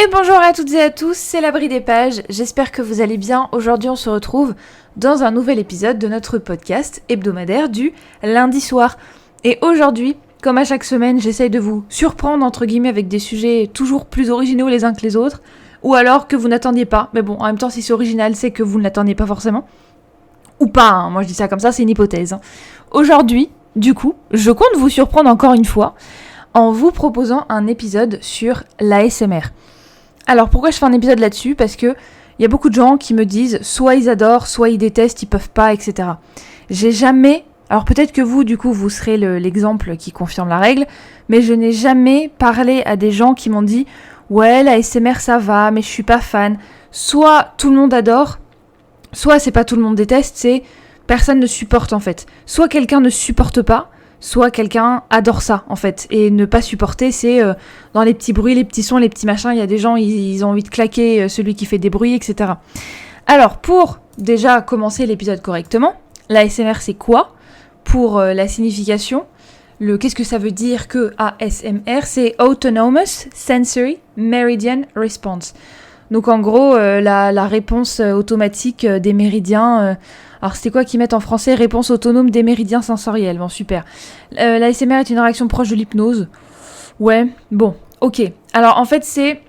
Et bonjour à toutes et à tous, c'est l'Abri des Pages, j'espère que vous allez bien. Aujourd'hui on se retrouve dans un nouvel épisode de notre podcast hebdomadaire du lundi soir. Et aujourd'hui, comme à chaque semaine, j'essaye de vous surprendre entre guillemets avec des sujets toujours plus originaux les uns que les autres, ou alors que vous n'attendiez pas, mais bon, en même temps si c'est original, c'est que vous ne l'attendiez pas forcément. Ou pas, hein. Moi je dis ça comme ça, c'est une hypothèse. Aujourd'hui, du coup, je compte vous surprendre encore une fois en vous proposant un épisode sur l'ASMR. Alors pourquoi je fais un épisode là-dessus ? Parce que il y a beaucoup de gens qui me disent soit ils adorent, soit ils détestent, ils peuvent pas, etc. J'ai jamais... Alors peut-être que vous, du coup, vous serez l'exemple qui confirme la règle, mais je n'ai jamais parlé à des gens qui m'ont dit « Ouais, l'ASMR ça va, mais je suis pas fan ». Soit tout le monde adore, soit c'est pas tout le monde déteste, c'est personne ne supporte en fait. Soit quelqu'un ne supporte pas, soit quelqu'un adore ça en fait. Et ne pas supporter, c'est dans les petits bruits, les petits sons, les petits machins, il y a des gens, ils ont envie de claquer celui qui fait des bruits, etc. Alors pour déjà commencer l'épisode correctement, l'ASMR c'est quoi ? Pour la signification, qu'est-ce que ça veut dire que ASMR ? C'est Autonomous Sensory Meridian Response. Donc en gros, la réponse automatique des méridiens... alors c'était quoi qu'ils mettent en français ? Réponse autonome des méridiens sensoriels. Bon, super. L'ASMR est une réaction proche de l'hypnose. Ouais, bon, ok. Alors en fait, c'est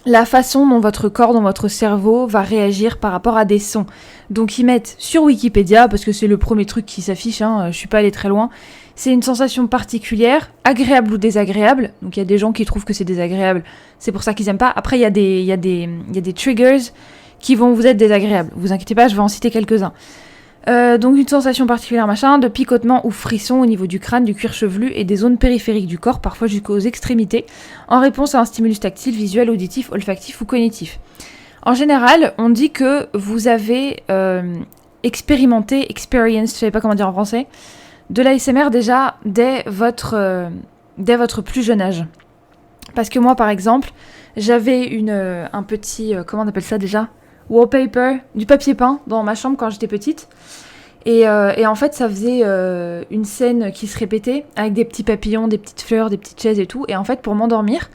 la façon dont votre corps, dont votre cerveau va réagir par rapport à des sons. Donc ils mettent sur Wikipédia, parce que c'est le premier truc qui s'affiche, je suis pas allée très loin, c'est une sensation particulière, agréable ou désagréable. Donc il y a des gens qui trouvent que c'est désagréable, c'est pour ça qu'ils aiment pas. Après il y a des triggers qui vont vous être désagréables. Vous inquiétez pas, je vais en citer quelques-uns. Donc une sensation particulière de picotement ou frisson au niveau du crâne, du cuir chevelu et des zones périphériques du corps, parfois jusqu'aux extrémités, en réponse à un stimulus tactile, visuel, auditif, olfactif ou cognitif. En général, on dit que vous avez expérimenté, je savais pas comment dire en français, de l'ASMR déjà dès votre plus jeune âge. Parce que moi, par exemple, j'avais un petit, comment on appelle ça déjà ? Wallpaper, du papier peint dans ma chambre quand j'étais petite. Et en fait, ça faisait une scène qui se répétait avec des petits papillons, des petites fleurs, des petites chaises et tout. Et en fait, pour m'endormir,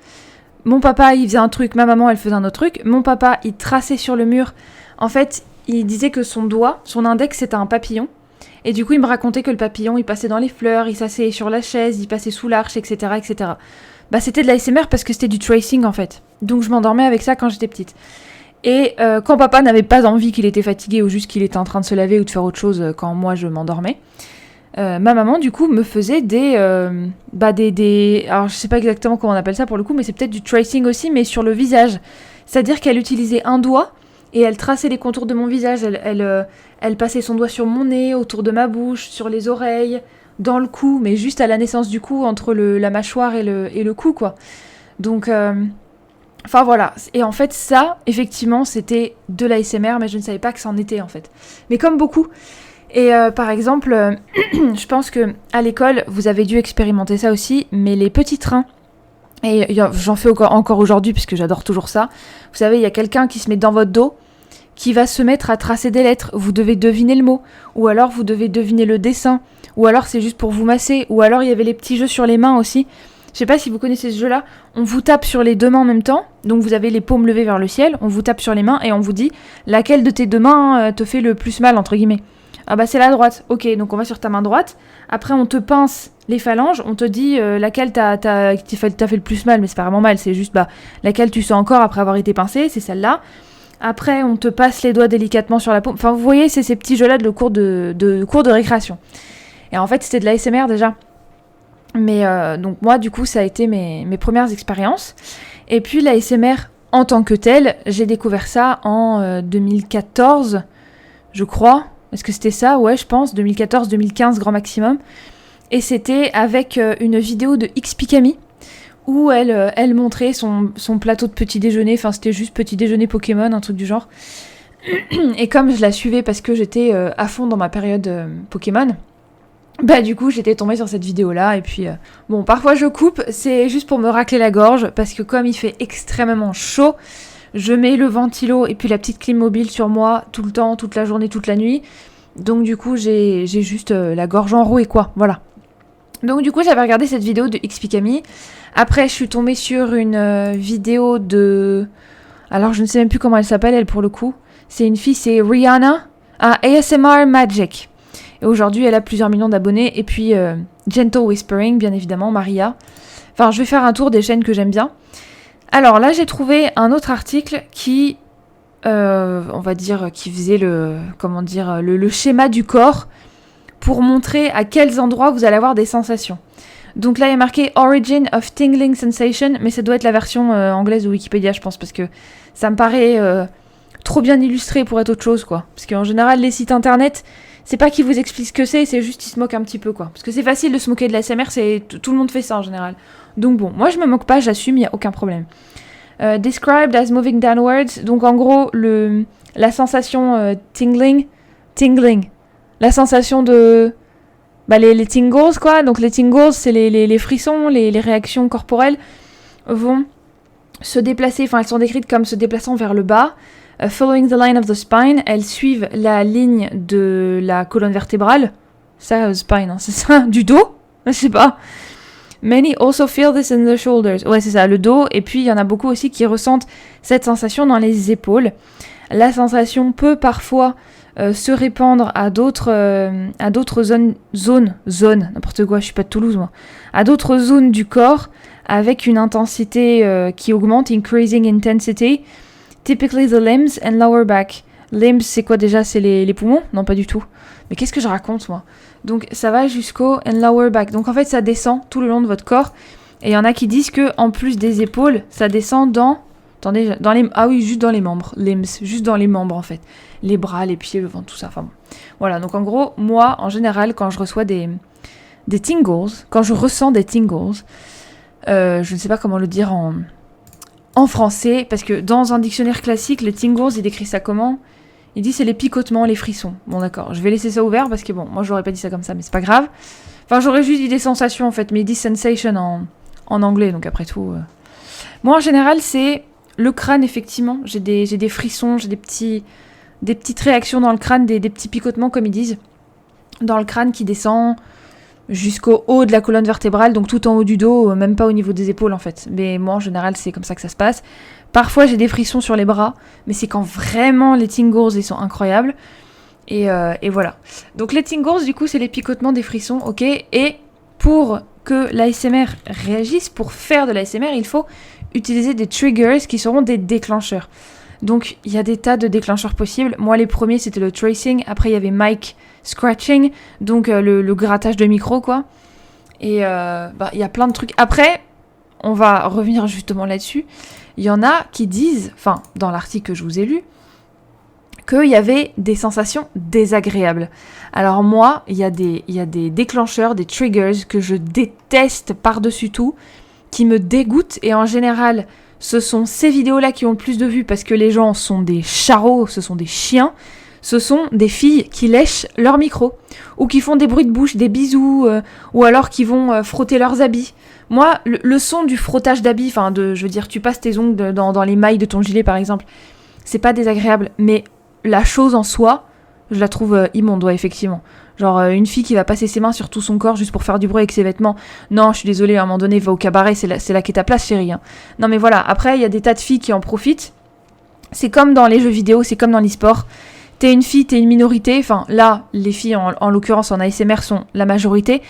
mon papa, il faisait un truc, ma maman, elle faisait un autre truc. Mon papa, il traçait sur le mur. En fait, il disait que son doigt, son index, c'était un papillon. Et du coup, il me racontait que le papillon, il passait dans les fleurs, il s'asseyait sur la chaise, il passait sous l'arche, etc., etc. Bah, c'était de l'ASMR parce que c'était du tracing, en fait. Donc, je m'endormais avec ça quand j'étais petite. Et quand papa n'avait pas envie qu'il était fatigué ou juste qu'il était en train de se laver ou de faire autre chose quand moi je m'endormais, ma maman du coup me faisait des alors je sais pas exactement comment on appelle ça pour le coup, mais c'est peut-être du tracing aussi, mais sur le visage. C'est-à-dire qu'elle utilisait un doigt et elle traçait les contours de mon visage. Elle passait son doigt sur mon nez, autour de ma bouche, sur les oreilles, dans le cou, mais juste à la naissance du cou, entre la mâchoire et le cou, quoi. Donc enfin voilà, et en fait ça, effectivement, c'était de l'ASMR, mais je ne savais pas que ça en était en fait. Mais comme beaucoup. Et par exemple, je pense que à l'école, vous avez dû expérimenter ça aussi, mais les petits trains, et j'en fais encore aujourd'hui puisque j'adore toujours ça, vous savez, il y a quelqu'un qui se met dans votre dos, qui va se mettre à tracer des lettres, vous devez deviner le mot, ou alors vous devez deviner le dessin, ou alors c'est juste pour vous masser, ou alors il y avait les petits jeux sur les mains aussi. Je sais pas si vous connaissez ce jeu-là, on vous tape sur les deux mains en même temps, donc vous avez les paumes levées vers le ciel, on vous tape sur les mains et on vous dit laquelle de tes deux mains te fait le plus mal, entre guillemets. Ah bah c'est la droite, ok, donc on va sur ta main droite, après on te pince les phalanges, on te dit laquelle t'as fait le plus mal, mais c'est pas vraiment mal, c'est juste laquelle tu sens encore après avoir été pincé, c'est celle-là. Après on te passe les doigts délicatement sur la paume, enfin vous voyez, c'est ces petits jeux-là de cours de récréation. Et en fait c'était de l'ASMR déjà. Mais donc moi du coup ça a été mes premières expériences. Et puis l'ASMR en tant que tel, j'ai découvert ça en 2014 je crois. Est-ce que c'était ça ? Ouais je pense, 2014-2015 grand maximum. Et c'était avec une vidéo de XPikami où elle montrait son plateau de petit déjeuner. Enfin c'était juste petit déjeuner Pokémon, un truc du genre. Et comme je la suivais parce que j'étais à fond dans ma période Pokémon, bah du coup j'étais tombée sur cette vidéo là et puis bon parfois je coupe, c'est juste pour me racler la gorge parce que comme il fait extrêmement chaud, je mets le ventilo et puis la petite clim mobile sur moi tout le temps, toute la journée, toute la nuit, donc du coup j'ai juste la gorge enrouée quoi, voilà. Donc du coup j'avais regardé cette vidéo de XPKami. Après je suis tombée sur une vidéo de... Alors je ne sais même plus comment elle s'appelle elle pour le coup. C'est une fille, c'est Rihanna. ASMR Magic. Et aujourd'hui elle a plusieurs millions d'abonnés. Et puis Gentle Whispering bien évidemment, Maria. Enfin je vais faire un tour des chaînes que j'aime bien. Alors là j'ai trouvé un autre article qui... on va dire qui faisait le schéma du corps pour montrer à quels endroits vous allez avoir des sensations. Donc là, il y a marqué Origin of Tingling Sensation, mais ça doit être la version anglaise de Wikipédia, je pense, parce que ça me paraît trop bien illustré pour être autre chose, quoi. Parce qu'en général, les sites internet, c'est pas qu'ils vous expliquent ce que c'est juste qu'ils se moquent un petit peu, quoi. Parce que c'est facile de se moquer de la l'ASMR, tout le monde fait ça en général. Donc bon, moi je me moque pas, j'assume, il n'y a aucun problème. Described as moving downwards, donc en gros, la sensation tingling, la sensation de... les tingles, quoi. Donc les tingles, c'est les frissons, les réactions corporelles vont se déplacer, enfin elles sont décrites comme se déplaçant vers le bas. Following the line of the spine, elles suivent la ligne de la colonne vertébrale. Ça, spine, hein, c'est ça, du dos. Je sais pas. Many also feel this in the shoulders. Ouais, c'est ça, le dos. Et puis il y en a beaucoup aussi qui ressentent cette sensation dans les épaules. La sensation peut parfois se répandre à d'autres zones, n'importe quoi, je suis pas de Toulouse moi, à d'autres zones du corps avec une intensité qui augmente, increasing intensity, typically the limbs and lower back. Limbs, c'est quoi déjà? C'est les poumons? Non, pas du tout. Mais qu'est-ce que je raconte moi? Donc ça va jusqu'au and lower back. Donc en fait ça descend tout le long de votre corps. Et il y en a qui disent que en plus des épaules, ça descend dans... Attendez, juste dans les membres, limbs, juste dans les membres en fait. Les bras, les pieds, le ventre, tout ça, enfin bon. Voilà, donc en gros, moi, en général, quand je reçois des tingles, quand je ressens des tingles, je ne sais pas comment le dire en français, parce que dans un dictionnaire classique, les tingles, il décrit ça comment? Il dit c'est les picotements, les frissons. Bon d'accord, je vais laisser ça ouvert, parce que bon, moi j'aurais pas dit ça comme ça, mais c'est pas grave. Enfin, j'aurais juste dit des sensations en fait, mais il dit sensation en anglais, donc après tout... Moi, en général, c'est... Le crâne, effectivement, j'ai des frissons, j'ai des petites réactions dans le crâne, des petits picotements, comme ils disent, dans le crâne qui descend jusqu'au haut de la colonne vertébrale, donc tout en haut du dos, même pas au niveau des épaules, en fait. Mais moi, en général, c'est comme ça que ça se passe. Parfois, j'ai des frissons sur les bras, mais c'est quand vraiment les tingles, ils sont incroyables. Et voilà. Donc, les tingles, du coup, c'est les picotements des frissons, ok. Et pour que l'ASMR réagisse, pour faire de l'ASMR, il faut utiliser des triggers qui seront des déclencheurs. Donc il y a des tas de déclencheurs possibles. Moi les premiers c'était le tracing, après il y avait mic scratching, donc le grattage de micro quoi. Et il y a plein de trucs. Après, on va revenir justement là-dessus. Il y en a qui disent, enfin dans l'article que je vous ai lu, qu'il y avait des sensations désagréables. Alors moi, il y a des déclencheurs, des triggers que je déteste par-dessus tout, qui me dégoûtent, et en général, ce sont ces vidéos-là qui ont le plus de vues parce que les gens sont des charros, ce sont des chiens, ce sont des filles qui lèchent leur micro, ou qui font des bruits de bouche, des bisous, ou alors qui vont frotter leurs habits. Moi, le son du frottage d'habits, enfin, je veux dire, tu passes tes ongles dans les mailles de ton gilet, par exemple, c'est pas désagréable, mais la chose en soi, je la trouve immonde, ouais, effectivement. Genre une fille qui va passer ses mains sur tout son corps juste pour faire du bruit avec ses vêtements. Non, je suis désolée, à un moment donné, va au cabaret, c'est là qu'est ta place, chérie. Hein. Non mais voilà, après, il y a des tas de filles qui en profitent. C'est comme dans les jeux vidéo, c'est comme dans l'e-sport. T'es une fille, t'es une minorité. Enfin, là, les filles, en l'occurrence, en ASMR, sont la majorité.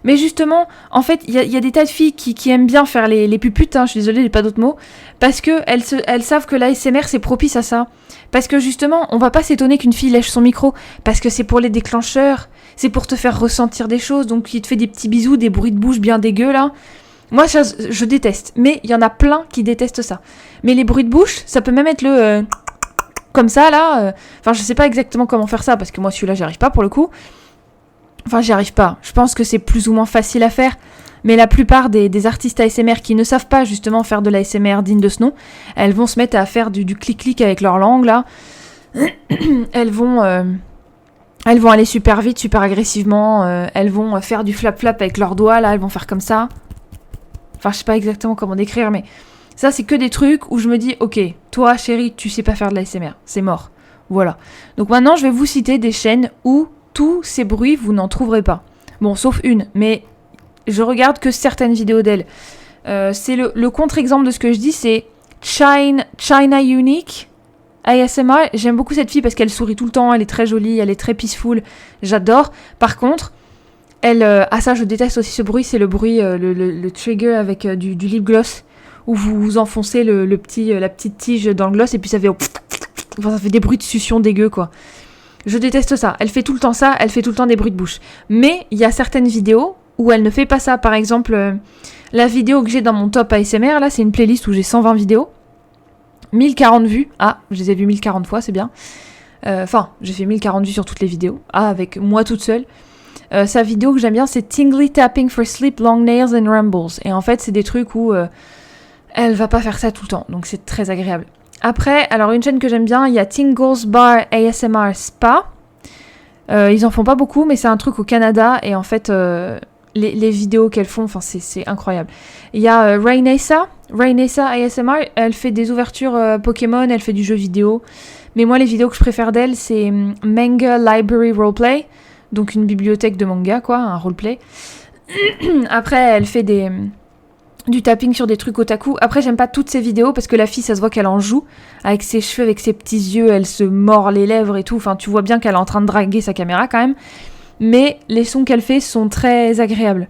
Mais justement, en fait, il y a des tas de filles qui aiment bien faire les puputes, hein, je suis désolée, j'ai pas d'autres mots, parce que elles savent que l'ASMR, c'est propice à ça. Parce que justement, on va pas s'étonner qu'une fille lèche son micro, parce que c'est pour les déclencheurs, c'est pour te faire ressentir des choses, donc il te fait des petits bisous, des bruits de bouche bien dégueux, là. Moi, je déteste, mais il y en a plein qui détestent ça. Mais les bruits de bouche, ça peut même être le... comme ça, là. Enfin, je sais pas exactement comment faire ça, parce que moi, celui-là, j'y arrive pas, pour le coup. Enfin, j'y arrive pas. Je pense que c'est plus ou moins facile à faire. Mais la plupart des artistes ASMR qui ne savent pas justement faire de l'ASMR digne de ce nom, elles vont se mettre à faire du clic-clic avec leur langue, là. Elles vont aller super vite, super agressivement. Elles vont faire du flap-flap avec leurs doigts, là. Elles vont faire comme ça. Enfin, je sais pas exactement comment décrire, mais ça, c'est que des trucs où je me dis, ok, toi, chérie, tu sais pas faire de l'ASMR. C'est mort. Voilà. Donc maintenant, je vais vous citer des chaînes où tous ces bruits, vous n'en trouverez pas. Bon, sauf une, mais je regarde que certaines vidéos d'elle. C'est le contre-exemple de ce que je dis, c'est China Unique ASMR. J'aime beaucoup cette fille parce qu'elle sourit tout le temps, elle est très jolie, elle est très peaceful, j'adore. Par contre, elle... ça je déteste aussi ce bruit, c'est le bruit, le trigger avec du lip gloss, où vous enfoncez la petite tige dans le gloss et puis ça fait... Enfin, ça fait des bruits de succion dégueu, quoi. Je déteste ça. Elle fait tout le temps ça, elle fait tout le temps des bruits de bouche. Mais il y a certaines vidéos où elle ne fait pas ça. Par exemple, la vidéo que j'ai dans mon top ASMR, là, c'est une playlist où j'ai 120 vidéos. 1040 vues. Ah, je les ai vues 1040 fois, c'est bien. J'ai fait 1040 vues sur toutes les vidéos. Ah, avec moi toute seule. Sa vidéo que j'aime bien, c'est Tingly Tapping for Sleep, Long Nails and Rambles. Et en fait, c'est des trucs où elle va pas faire ça tout le temps. Donc c'est très agréable. Après, alors une chaîne que j'aime bien, il y a Tingles Bar ASMR Spa. Ils en font pas beaucoup, mais c'est un truc au Canada. Et en fait, les vidéos qu'elles font, enfin c'est incroyable. Il y a Rainessa ASMR, elle fait des ouvertures Pokémon, elle fait du jeu vidéo. Mais moi, les vidéos que je préfère d'elle, c'est Manga Library Roleplay. Donc une bibliothèque de manga, quoi, un roleplay. Après, elle fait du tapping sur des trucs otaku. Après, j'aime pas toutes ces vidéos parce que la fille, ça se voit qu'elle en joue. Avec ses cheveux, avec ses petits yeux, elle se mord les lèvres et tout. Enfin, tu vois bien qu'elle est en train de draguer sa caméra quand même. Mais les sons qu'elle fait sont très agréables.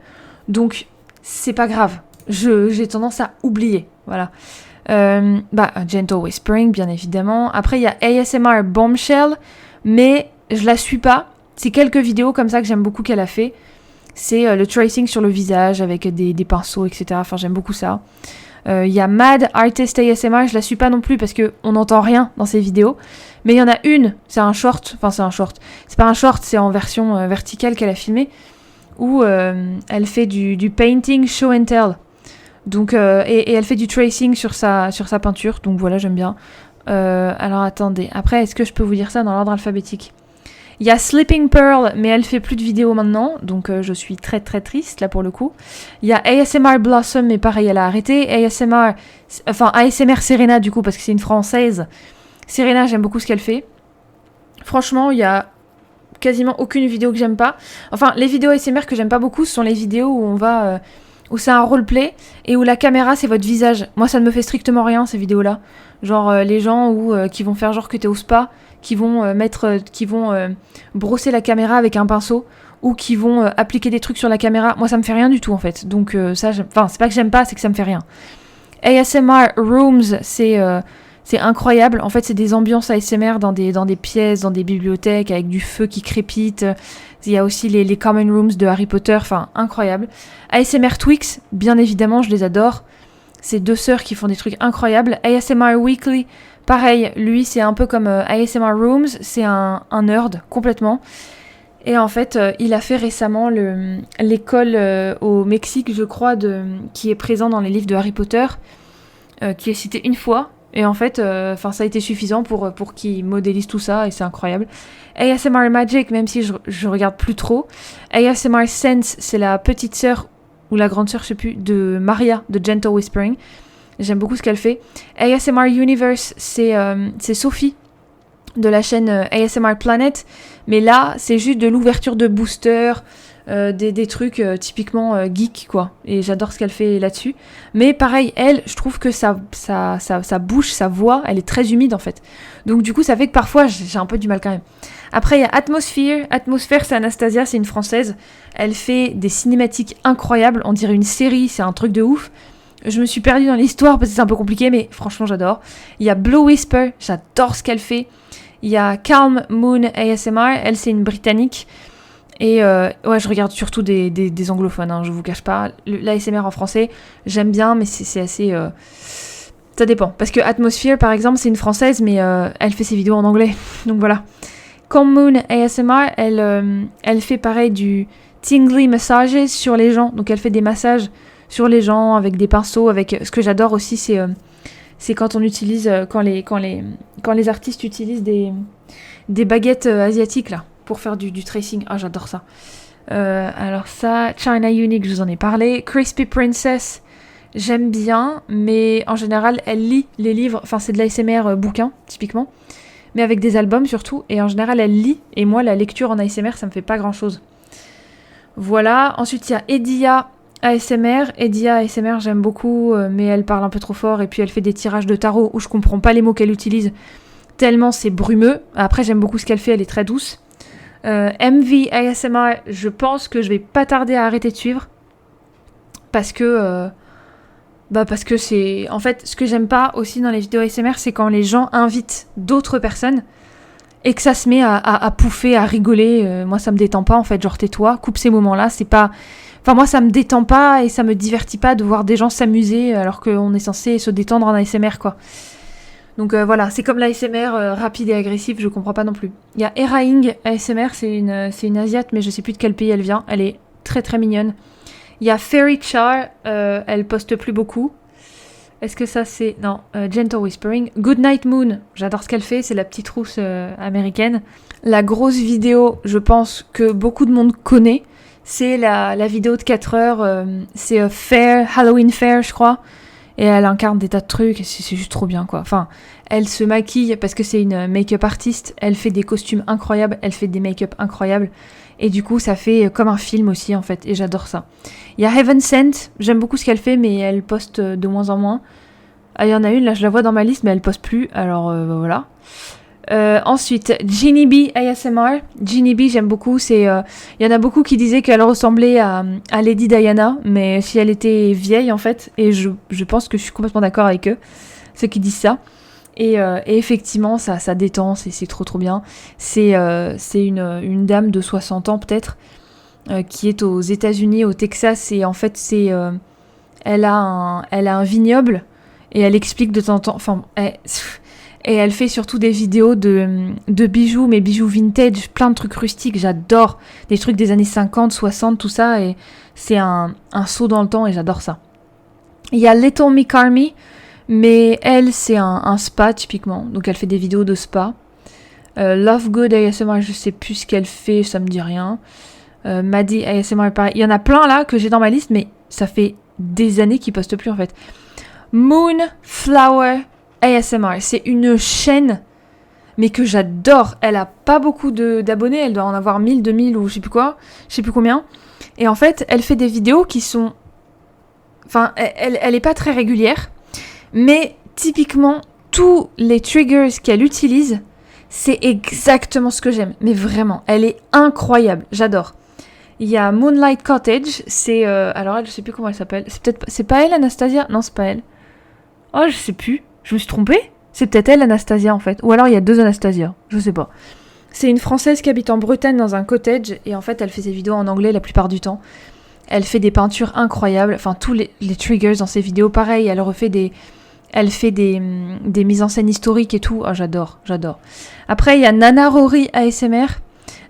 Donc, c'est pas grave. J'ai tendance à oublier. Voilà. Gentle Whispering, bien évidemment. Après, il y a ASMR Bombshell, mais je la suis pas. C'est quelques vidéos comme ça que j'aime beaucoup qu'elle a fait. C'est le tracing sur le visage avec des pinceaux, etc. Enfin, j'aime beaucoup ça. Il y a Mad Artist ASMR, je la suis pas non plus parce qu'on n'entend rien dans ses vidéos. Mais il y en a une, c'est un short. C'est pas un short, c'est en version verticale qu'elle a filmé. Où elle fait du painting show and tell. Donc, et elle fait du tracing sur sa peinture. Donc voilà, j'aime bien. Alors attendez, après, est-ce que je peux vous dire ça dans l'ordre alphabétique ? Il y a Sleeping Pearl, mais elle fait plus de vidéos maintenant, donc je suis très très triste là pour le coup. Il y a ASMR Blossom, mais pareil, elle a arrêté. ASMR Serena du coup, parce que c'est une française. Serena, j'aime beaucoup ce qu'elle fait. Franchement, il y a quasiment aucune vidéo que j'aime pas. Enfin, les vidéos ASMR que j'aime pas beaucoup, ce sont les vidéos où on va... où c'est un roleplay et où la caméra c'est votre visage. Moi ça ne me fait strictement rien ces vidéos-là. Genre les gens qui vont faire genre que t'es au spa, qui vont brosser la caméra avec un pinceau ou qui vont appliquer des trucs sur la caméra. Moi ça me fait rien du tout en fait. Donc ça, c'est pas que j'aime pas, c'est que ça me fait rien. ASMR Rooms, c'est incroyable. En fait c'est des ambiances ASMR dans des pièces, dans des bibliothèques avec du feu qui crépite. Il y a aussi les Common Rooms de Harry Potter, enfin incroyable. ASMR Twix, bien évidemment, je les adore. C'est deux sœurs qui font des trucs incroyables. ASMR Weekly, pareil, lui c'est un peu comme ASMR Rooms, c'est un nerd complètement. Et en fait, il a fait récemment l'école au Mexique, je crois, qui est présent dans les livres de Harry Potter, qui est cité une fois. Et en fait, ça a été suffisant pour qu'il modélise tout ça, et c'est incroyable. ASMR Magic, même si je regarde plus trop. ASMR Sense, c'est la petite sœur, ou la grande sœur, je sais plus, de Maria, de Gentle Whispering. J'aime beaucoup ce qu'elle fait. ASMR Universe, c'est Sophie, de la chaîne ASMR Planet. Mais là, c'est juste de l'ouverture de booster, des trucs typiquement geek, quoi. Et j'adore ce qu'elle fait là-dessus. Mais pareil, elle, je trouve que sa bouche, sa voix, elle est très humide, en fait. Donc du coup, ça fait que parfois, j'ai un peu du mal quand même. Après, il y a Atmosphere. Atmosphere, c'est Anastasia, c'est une Française. Elle fait des cinématiques incroyables. On dirait une série, c'est un truc de ouf. Je me suis perdue dans l'histoire parce que c'est un peu compliqué, mais franchement, j'adore. Il y a Blue Whisper, j'adore ce qu'elle fait. Il y a Calm Moon ASMR, elle, c'est une Britannique. Et je regarde surtout des anglophones, hein, je vous cache pas. L'ASMR en français, j'aime bien, mais c'est assez... Ça dépend. Parce que Atmosphere, par exemple, c'est une Française, mais elle fait ses vidéos en anglais. Donc voilà. Calm Moon ASMR, elle fait pareil du tingly massages sur les gens. Donc elle fait des massages sur les gens avec des pinceaux. Ce que j'adore aussi, c'est quand on utilise... Quand les artistes utilisent des baguettes asiatiques, là, pour faire du tracing. Ah, j'adore ça. Alors ça, China Unique, je vous en ai parlé. Crispy Princess, j'aime bien, mais en général, elle lit les livres. Enfin, c'est de l'ASMR bouquin, typiquement. Mais avec des albums, surtout. Et en général, elle lit. Et moi, la lecture en ASMR, ça me fait pas grand-chose. Voilà. Ensuite, il y a Edia ASMR, Edia ASMR, j'aime beaucoup, mais elle parle un peu trop fort et puis elle fait des tirages de tarot où je comprends pas les mots qu'elle utilise tellement c'est brumeux. Après, j'aime beaucoup ce qu'elle fait, elle est très douce. MV ASMR, je pense que je vais pas tarder à arrêter de suivre parce que c'est... En fait, ce que j'aime pas aussi dans les vidéos ASMR, c'est quand les gens invitent d'autres personnes et que ça se met à pouffer, à rigoler. Moi, ça me détend pas, en fait. Genre, tais-toi, coupe ces moments-là, c'est pas... Enfin, moi, ça me détend pas et ça me divertit pas de voir des gens s'amuser alors qu'on est censé se détendre en ASMR, quoi. Donc voilà, c'est comme l'ASMR rapide et agressif, je comprends pas non plus. Il y a Eraing ASMR, c'est une asiate, mais je sais plus de quel pays elle vient. Elle est très très mignonne. Il y a Fairy Char, elle poste plus beaucoup. Est-ce que ça c'est... Non, Gentle Whispering. Goodnight Moon, j'adore ce qu'elle fait, c'est la petite rousse américaine. La grosse vidéo, je pense que beaucoup de monde connaît, c'est la vidéo de 4 heures, c'est Fair, Halloween Fair je crois. Et elle incarne des tas de trucs, et c'est juste trop bien quoi. Enfin, elle se maquille parce que c'est une make-up artiste, elle fait des costumes incroyables, elle fait des make-up incroyables. Et du coup, ça fait comme un film aussi en fait, et j'adore ça. Il y a Heaven Sent, j'aime beaucoup ce qu'elle fait, mais elle poste de moins en moins. Ah, il y en a une, là je la vois dans ma liste, mais elle poste plus, alors voilà. Ensuite, Ginny B ASMR. Ginny B, j'aime beaucoup. Il y en a beaucoup qui disaient qu'elle ressemblait à Lady Diana, mais si elle était vieille en fait. Et je pense que je suis complètement d'accord avec eux, ceux qui disent ça. Et effectivement, ça détend, c'est trop trop bien. C'est une dame de 60 ans peut-être, qui est aux États-Unis, au Texas, et en fait elle a un vignoble et elle explique de temps en temps. Enfin, et elle fait surtout des vidéos de bijoux, mais bijoux vintage, plein de trucs rustiques, j'adore. Des trucs des années 50, 60, tout ça, et c'est un saut dans le temps, et j'adore ça. Il y a Little Me Carmy, mais elle, c'est un spa, typiquement. Donc elle fait des vidéos de spa. Love Good ASMR, je sais plus ce qu'elle fait, ça me dit rien. Maddie ASMR, pareil. Il y en a plein, là, que j'ai dans ma liste, mais ça fait des années qu'ils postent plus, en fait. Moonflower ASMR, c'est une chaîne mais que j'adore. Elle a pas beaucoup d'abonnés, elle doit en avoir 1000, 2000 ou je sais plus quoi, je sais plus combien. Et en fait, elle fait des vidéos qui sont... Enfin, elle est pas très régulière, mais typiquement, tous les triggers qu'elle utilise, c'est exactement ce que j'aime. Mais vraiment, elle est incroyable, j'adore. Il y a Moonlight Cottage, c'est... alors elle, je sais plus comment elle s'appelle. C'est pas elle, Anastasia? Non, c'est pas elle. Oh, je sais plus. Je me suis trompée? C'est peut-être elle, Anastasia, en fait. Ou alors il y a 2 Anastasia. Je sais pas. C'est une Française qui habite en Bretagne dans un cottage. Et en fait, elle fait ses vidéos en anglais la plupart du temps. Elle fait des peintures incroyables. Enfin, tous les triggers dans ses vidéos, pareil. Elle fait des mises en scène historiques et tout. Oh, j'adore. Après, il y a Nana Rory ASMR.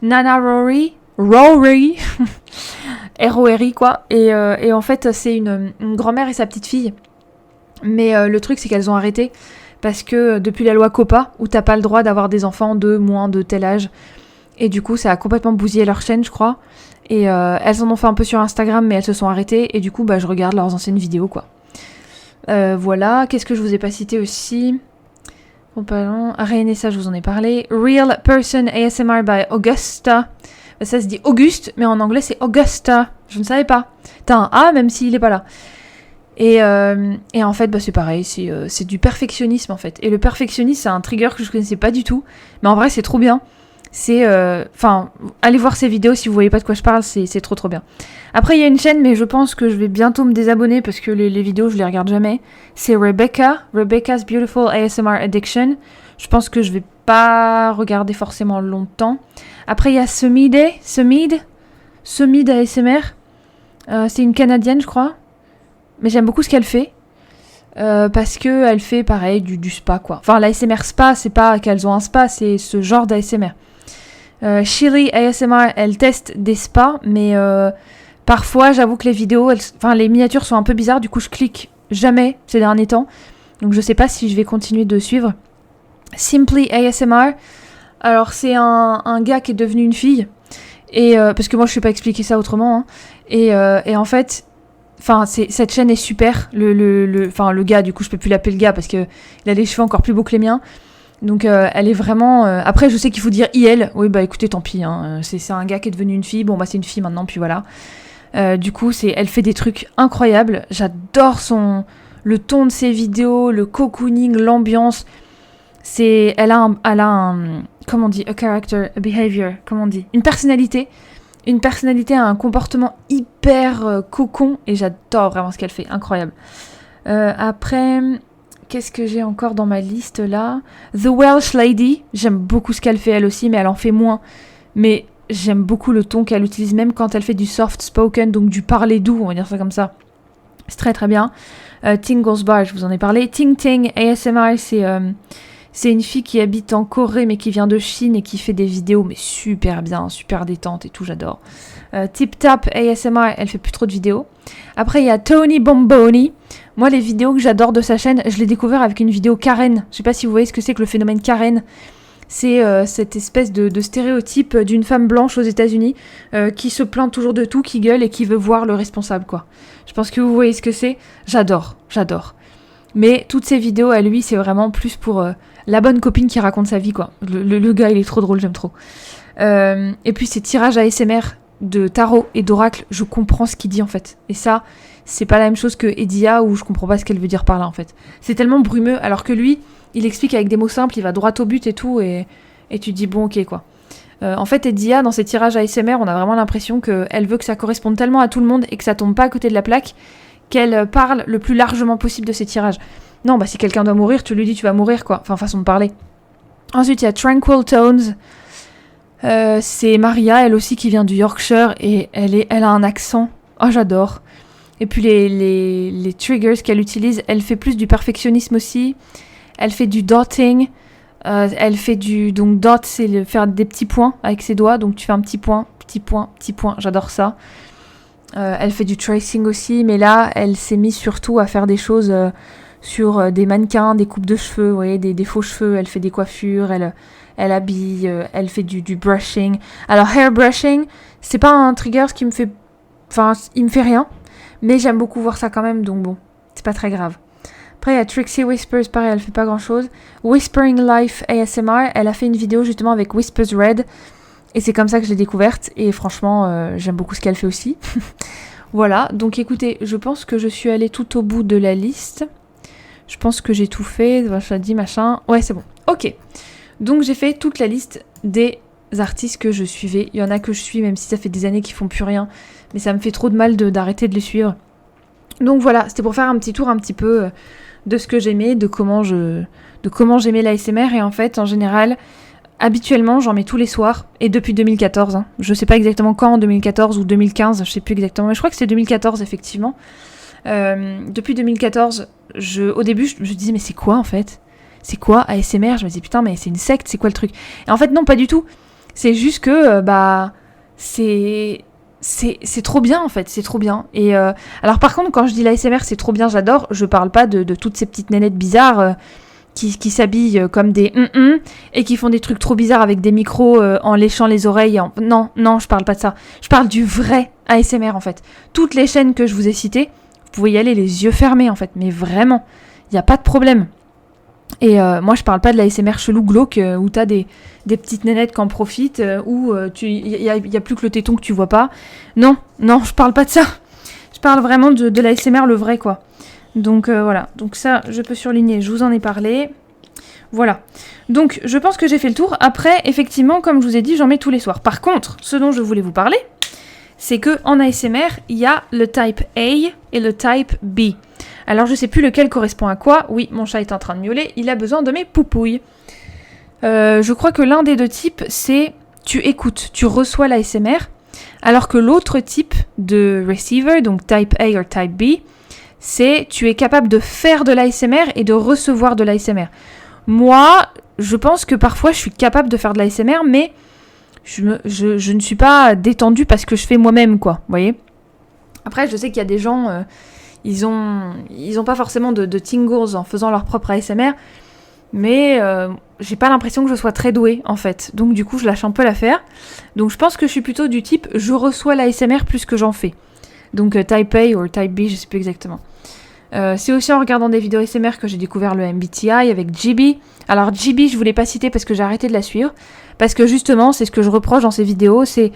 Nana Rory. R-O-R-I, quoi. Et en fait, c'est une grand-mère et sa petite-fille. Mais le truc, c'est qu'elles ont arrêté parce que depuis la loi COPPA, où t'as pas le droit d'avoir des enfants de moins de tel âge, et du coup, ça a complètement bousillé leur chaîne, je crois. Et elles en ont fait un peu sur Instagram, mais elles se sont arrêtées, et du coup, je regarde leurs anciennes vidéos, quoi. Voilà, qu'est-ce que je vous ai pas cité aussi? Ça, je vous en ai parlé. Real Person ASMR by Augusta. Ça se dit Auguste, mais en anglais, c'est Augusta. Je ne savais pas. T'as un A, même s'il est pas là. Et en fait, c'est pareil, c'est du perfectionnisme en fait. Et le perfectionnisme, c'est un trigger que je connaissais pas du tout. Mais en vrai, c'est trop bien. Allez voir ces vidéos si vous voyez pas de quoi je parle, c'est trop trop bien. Après, il y a une chaîne, mais je pense que je vais bientôt me désabonner parce que les vidéos, je les regarde jamais. C'est Rebecca's Beautiful ASMR Addiction. Je pense que je vais pas regarder forcément longtemps. Après, il y a Sumid ASMR. C'est une Canadienne, je crois. Mais j'aime beaucoup ce qu'elle fait. Parce qu'elle fait pareil du spa quoi. Enfin l'ASMR spa, c'est pas qu'elles ont un spa, c'est ce genre d'ASMR. Shirley ASMR, elle teste des spas, mais parfois j'avoue que les vidéos, les miniatures sont un peu bizarres, du coup je clique jamais ces derniers temps. Donc je sais pas si je vais continuer de suivre. Simply ASMR, alors c'est un gars qui est devenu une fille. Et parce que moi je sais pas expliquer ça autrement. Hein. Et en fait... cette chaîne est super. Le gars, du coup, je peux plus l'appeler le gars parce que il a les cheveux encore plus beaux que les miens. Donc, elle est vraiment... Après, je sais qu'il faut dire IL. Oui, écoutez, tant pis. Hein. C'est un gars qui est devenu une fille. Bon, c'est une fille maintenant, puis voilà. Du coup, elle fait des trucs incroyables. J'adore le ton de ses vidéos, le cocooning, l'ambiance. Elle a un, comment on dit, a character, a behavior, comment on dit, une personnalité, un comportement hyper cocon, et j'adore vraiment ce qu'elle fait, incroyable. Après, qu'est-ce que j'ai encore dans ma liste là? The Welsh Lady, j'aime beaucoup ce qu'elle fait elle aussi, mais elle en fait moins. Mais j'aime beaucoup le ton qu'elle utilise, même quand elle fait du soft spoken, donc du parler doux, on va dire ça comme ça. C'est très très bien. Tingles Bar, je vous en ai parlé. Ting Ting ASMR, c'est une fille qui habite en Corée, mais qui vient de Chine et qui fait des vidéos, mais super bien, super détente et tout, j'adore. Tip Tap ASMR, elle fait plus trop de vidéos. Après, il y a Tony Bomboni. Moi, les vidéos que j'adore de sa chaîne, je l'ai découvert avec une vidéo Karen. Je sais pas si vous voyez ce que c'est que le phénomène Karen. C'est cette espèce de stéréotype d'une femme blanche aux États-Unis qui se plaint toujours de tout, qui gueule et qui veut voir le responsable, quoi. Je pense que vous voyez ce que c'est. J'adore. Mais toutes ces vidéos à lui, c'est vraiment plus pour la bonne copine qui raconte sa vie, quoi. Le gars, il est trop drôle, j'aime trop. Et puis ces tirages ASMR de tarot et d'oracle, je comprends ce qu'il dit en fait. Et ça, c'est pas la même chose que Edia où je comprends pas ce qu'elle veut dire par là en fait. C'est tellement brumeux, alors que lui, il explique avec des mots simples, il va droit au but et tout, et tu te dis bon ok quoi. En fait, Edia, dans ses tirages ASMR, on a vraiment l'impression qu'elle veut que ça corresponde tellement à tout le monde et que ça tombe pas à côté de la plaque, qu'elle parle le plus largement possible de ses tirages. Non, bah si quelqu'un doit mourir, tu lui dis tu vas mourir quoi. Enfin, façon de parler. Ensuite, il y a Tranquil Tones. C'est Maria, elle aussi, qui vient du Yorkshire, et elle a un accent. Oh, j'adore. Et puis les triggers qu'elle utilise, elle fait plus du perfectionnisme aussi. Elle fait du dotting. Elle fait donc dot, c'est faire des petits points avec ses doigts. Donc tu fais un petit point, petit point, petit point. J'adore ça. Elle fait du tracing aussi, mais là, elle s'est mise surtout à faire des choses sur des mannequins, des coupes de cheveux, vous voyez, des faux cheveux. Elle fait des coiffures, elle habille, elle fait du brushing. Alors, hair brushing, c'est pas un trigger qui me fait... Enfin, il me fait rien, mais j'aime beaucoup voir ça quand même, donc bon, c'est pas très grave. Après, il y a Trixie Whispers, pareil, elle fait pas grand-chose. Whispering Life ASMR, elle a fait une vidéo justement avec Whispers Red, et c'est comme ça que je l'ai découverte, et franchement, j'aime beaucoup ce qu'elle fait aussi. Voilà, donc écoutez, je pense que je suis allée tout au bout de la liste. Je pense que j'ai tout fait, je dit machin. Ouais, c'est bon. Ok. Donc j'ai fait toute la liste des artistes que je suivais. Il y en a que je suis, même si ça fait des années qu'ils font plus rien. Mais ça me fait trop de mal d'arrêter de les suivre. Donc voilà, c'était pour faire un petit tour un petit peu de ce que j'aimais, de comment j'aimais l'ASMR. Et en fait, en général, habituellement, j'en mets tous les soirs. Et depuis 2014. Hein. Je sais pas exactement quand, en 2014 ou 2015, je sais plus exactement. Mais je crois que c'est 2014, effectivement. Depuis 2014, au début, je me disais, mais c'est quoi en fait ? C'est quoi ASMR ? Je me disais, putain, mais c'est une secte, c'est quoi le truc ? Et en fait, non, pas du tout. C'est juste que, c'est trop bien, en fait, c'est trop bien. Et alors, par contre, quand je dis l'ASMR, c'est trop bien, j'adore, je parle pas de toutes ces petites nénettes bizarres qui s'habillent comme des et qui font des trucs trop bizarres avec des micros en léchant les oreilles. Non, je parle pas de ça. Je parle du vrai ASMR, en fait. Toutes les chaînes que je vous ai citées, vous pouvez y aller les yeux fermés, en fait, mais vraiment, il n'y a pas de problème. Et moi, je parle pas de l'ASMR chelou glauque où t'as des petites nénettes qui en profitent, où il y a plus que le téton que tu vois pas. Non, je parle pas de ça. Je parle vraiment de l'ASMR, le vrai, quoi. Donc voilà, donc ça, je peux surligner, je vous en ai parlé. Voilà. Donc, je pense que j'ai fait le tour. Après, effectivement, comme je vous ai dit, j'en mets tous les soirs. Par contre, ce dont je voulais vous parler, c'est que en ASMR, il y a le type A et le type B. Alors, je sais plus lequel correspond à quoi. Oui, mon chat est en train de miauler. Il a besoin de mes poupouilles. Je crois que l'un des deux types, c'est tu écoutes, tu reçois l'ASMR. Alors que l'autre type de receiver, donc type A ou type B, c'est tu es capable de faire de l'ASMR et de recevoir de l'ASMR. Moi, je pense que parfois, je suis capable de faire de l'ASMR, mais je ne suis pas détendue parce que je fais moi-même, quoi. Vous voyez ? Après, je sais qu'il y a des gens... Ils ont pas forcément de tingles en faisant leur propre ASMR, mais j'ai pas l'impression que je sois très douée en fait. Donc du coup je lâche un peu l'affaire. Donc je pense que je suis plutôt du type je reçois l'ASMR plus que j'en fais. Donc type A ou type B, je sais plus exactement. C'est aussi en regardant des vidéos ASMR que j'ai découvert le MBTI avec GB. Alors GB je voulais pas citer parce que j'ai arrêté de la suivre. Parce que justement c'est ce que je reproche dans ces vidéos, c'est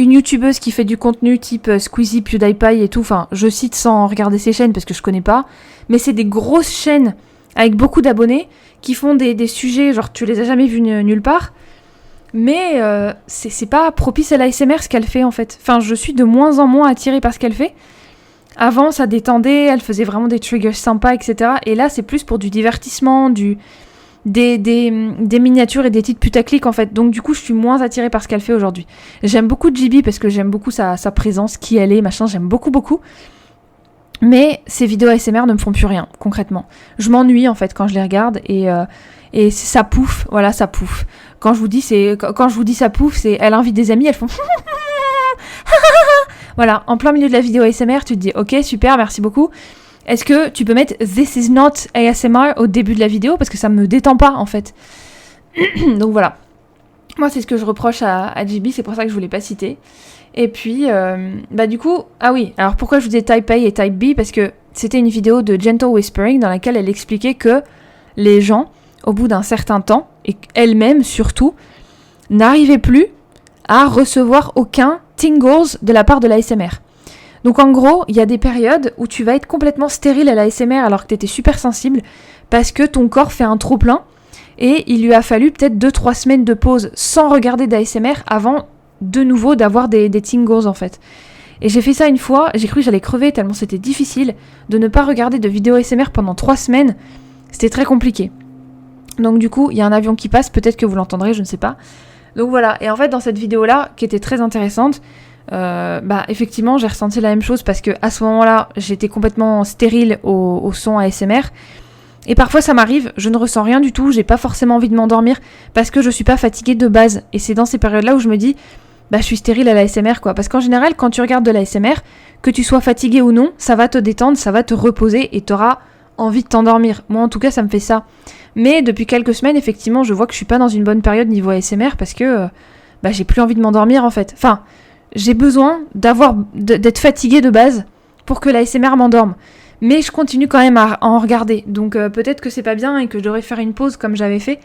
une youtubeuse qui fait du contenu type Squeezie, PewDiePie et tout, enfin je cite sans regarder ses chaînes parce que je connais pas, mais c'est des grosses chaînes avec beaucoup d'abonnés qui font des sujets, genre tu les as jamais vus nulle part, mais c'est pas propice à l'ASMR ce qu'elle fait en fait. Enfin je suis de moins en moins attirée par ce qu'elle fait. Avant ça détendait, elle faisait vraiment des triggers sympas, etc. Et là c'est plus pour du divertissement, des miniatures et des titres putaclic en fait. Donc du coup je suis moins attirée par ce qu'elle fait aujourd'hui. J'aime beaucoup JB parce que j'aime beaucoup sa présence, qui elle est, machin, j'aime beaucoup. Mais ces vidéos ASMR ne me font plus rien, concrètement. Je m'ennuie en fait quand je les regarde et ça pouffe, voilà, ça pouffe. Quand je vous dis ça pouffe, c'est elle invite des amis, elles font voilà, en plein milieu de la vidéo ASMR, tu te dis ok, super, merci beaucoup. Est-ce que tu peux mettre This is not ASMR au début de la vidéo parce que ça me détend pas en fait. Donc voilà. Moi c'est ce que je reproche à JB, c'est pour ça que je voulais pas citer. Et puis du coup, ah oui, alors pourquoi je vous disais Type A et Type B, parce que c'était une vidéo de Gentle Whispering dans laquelle elle expliquait que les gens, au bout d'un certain temps, et elle-même surtout, n'arrivaient plus à recevoir aucun tingles de la part de l'ASMR. Donc en gros, il y a des périodes où tu vas être complètement stérile à l'ASMR alors que tu étais super sensible parce que ton corps fait un trop-plein et il lui a fallu peut-être 2-3 semaines de pause sans regarder d'ASMR avant de nouveau d'avoir des tingles en fait. Et j'ai fait ça une fois, j'ai cru que j'allais crever tellement c'était difficile de ne pas regarder de vidéos ASMR pendant 3 semaines. C'était très compliqué. Donc du coup, il y a un avion qui passe, peut-être que vous l'entendrez, je ne sais pas. Donc voilà, et en fait dans cette vidéo-là, qui était très intéressante, effectivement j'ai ressenti la même chose parce que à ce moment-là j'étais complètement stérile au son ASMR et parfois ça m'arrive, je ne ressens rien du tout, j'ai pas forcément envie de m'endormir parce que je suis pas fatiguée de base et c'est dans ces périodes-là où je me dis je suis stérile à l'ASMR quoi, parce qu'en général quand tu regardes de l'ASMR, que tu sois fatigué ou non, ça va te détendre, ça va te reposer et t'auras envie de t'endormir. Moi en tout cas ça me fait ça. Mais depuis quelques semaines effectivement je vois que je suis pas dans une bonne période niveau ASMR parce que j'ai plus envie de m'endormir en fait. Enfin, j'ai besoin d'être fatiguée de base pour que l'ASMR m'endorme. Mais je continue quand même à en regarder. Donc peut-être que c'est pas bien et que je devrais faire une pause comme j'avais fait.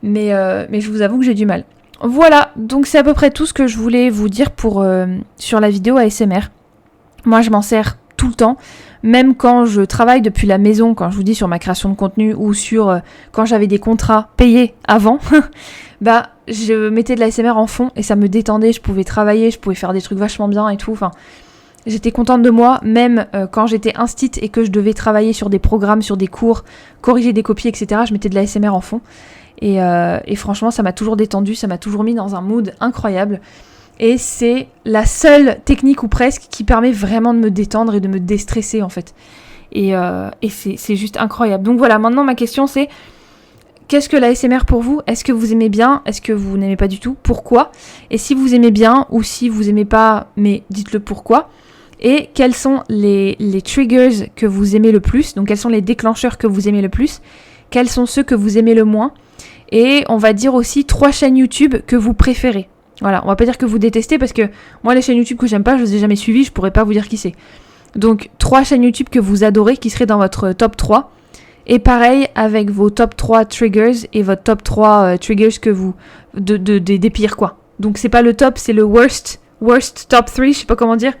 Mais je vous avoue que j'ai du mal. Voilà, donc c'est à peu près tout ce que je voulais vous dire sur la vidéo ASMR. Moi je m'en sers tout le temps. Même quand je travaille depuis la maison, quand je vous dis sur ma création de contenu ou quand j'avais des contrats payés avant, je mettais de l'ASMR en fond et ça me détendait, je pouvais travailler, je pouvais faire des trucs vachement bien et tout, enfin j'étais contente de moi, même quand j'étais instit et que je devais travailler sur des programmes, sur des cours, corriger des copies, etc. Je mettais de l'ASMR en fond et franchement ça m'a toujours détendu, ça m'a toujours mis dans un mood incroyable et c'est la seule technique ou presque qui permet vraiment de me détendre et de me déstresser en fait et c'est juste incroyable. Donc voilà, maintenant ma question c'est: qu'est-ce que l'ASMR pour vous ? Est-ce que vous aimez bien ? Est-ce que vous n'aimez pas du tout ? Pourquoi ? Et si vous aimez bien ou si vous aimez pas, mais dites-le pourquoi. Et quels sont les triggers que vous aimez le plus ? Donc quels sont les déclencheurs que vous aimez le plus ? Quels sont ceux que vous aimez le moins ? Et on va dire aussi 3 chaînes YouTube que vous préférez. Voilà, on va pas dire que vous détestez parce que moi les chaînes YouTube que j'aime pas, je les ai jamais suivies, je pourrais pas vous dire qui c'est. Donc 3 chaînes YouTube que vous adorez qui seraient dans votre top 3. Et pareil avec vos top 3 triggers et votre top 3 triggers que vous... des pires quoi. Donc c'est pas le top, c'est le worst top 3, je sais pas comment dire.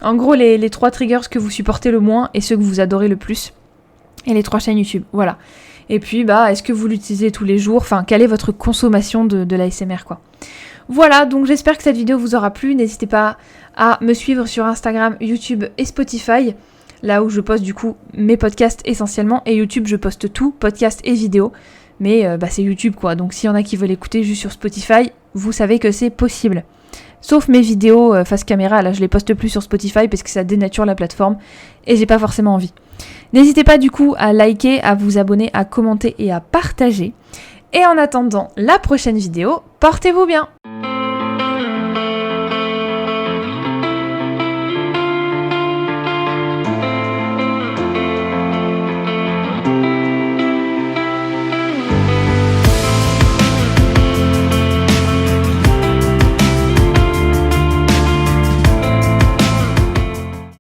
En gros les 3 triggers que vous supportez le moins et ceux que vous adorez le plus. Et les 3 chaînes YouTube, voilà. Et puis est-ce que vous l'utilisez tous les jours ? Enfin, quelle est votre consommation de l'ASMR quoi. Voilà, donc j'espère que cette vidéo vous aura plu. N'hésitez pas à me suivre sur Instagram, YouTube et Spotify. Là où je poste du coup mes podcasts essentiellement, et YouTube je poste tout, podcasts et vidéos, mais c'est YouTube quoi, donc s'il y en a qui veulent écouter juste sur Spotify, vous savez que c'est possible. Sauf mes vidéos face caméra, là je les poste plus sur Spotify parce que ça dénature la plateforme et j'ai pas forcément envie. N'hésitez pas du coup à liker, à vous abonner, à commenter et à partager. Et en attendant la prochaine vidéo, portez-vous bien!